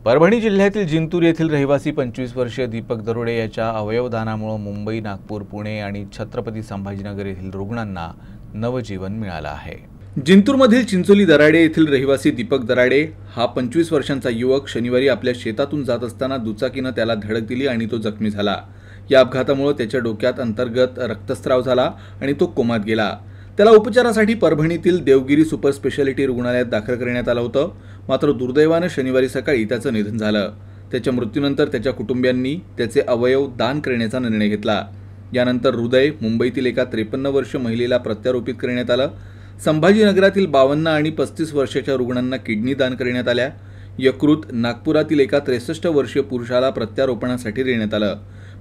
परभणी जिल्ह्यातील जिंतूर येथील रहिवासी 25 वर्षीय दीपक दरोडे याच्या अवयवदानामुळे मुंबई, नागपूर, पुणे आणि छत्रपती संभाजीनगर येथील रुग्णांना नवजीवन मिळालं आहे। जिंतूरमधील चिंचोली दराडे येथील रहिवासी दीपक दराडे हा 25 वर्षांचा युवक शनिवारी आपल्या शेतातून जात असताना दुचाकीने त्याला धडक दिली आणि तो जखमी झाला। या अपघातामुळे त्याच्या डोक्यात अंतर्गत रक्तस्राव झाला आणि तो कोमात गेला। त्याला उपचारासाठी परभणीतील देवगिरी सुपर स्पेशालिटी रुग्णालयात दाखल करण्यात आलं होतं। मात्र दुर्दैवाने शनिवारी सकाळी त्याचं निधन झालं। त्याच्या मृत्यूनंतर त्याच्या कुटुंबियांनी त्याचे अवयव दान करण्याचा निर्णय घेतला। यानंतर हृदय मुंबईतील एका 53 वर्षीय महिलेला प्रत्यारोपित करण्यात आलं। संभाजीनगरातील 52 आणि 35 वर्षाच्या रुग्णांना किडनी दान करण्यात आल्या। यकृत नागपुरातील एका 63 वर्षीय पुरुषाला प्रत्यारोपणासाठी देण्यात आलं।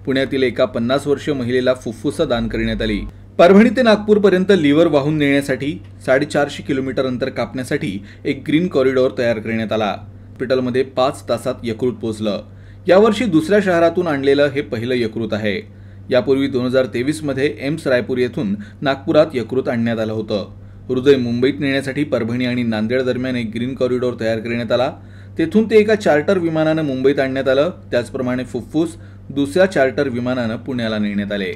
पुण्यातील एका 50 वर्षीय महिलेला फुफ्फुस दान करण्यात आली। परभणी ते नागपूरपर्यंत लिव्हर वाहून नेण्यासाठी 450 किलोमीटर अंतर कापण्यासाठी एक ग्रीन कॉरिडॉर तयार करण्यात आला। हॉस्पिटलमध्ये 5 तासात यकृत पोहोचलं। यावर्षी दुसऱ्या शहरातून आणलेलं हे पहिलं यकृत आहे। यापूर्वी 2023 मध्ये एम्स रायपूर येथून नागपुरात यकृत आणण्यात आलं होतं। हृदय मुंबईत नेण्यासाठी परभणी आणि नांदेड दरम्यान एक ग्रीन कॉरिडॉर तयार करण्यात आला। तेथून ते एका चार्टर विमानानं मुंबईत आणण्यात आलं। त्याचप्रमाणे फुफ्फुस दुसऱ्या चार्टर विमानानं पुण्याला नेण्यात आले।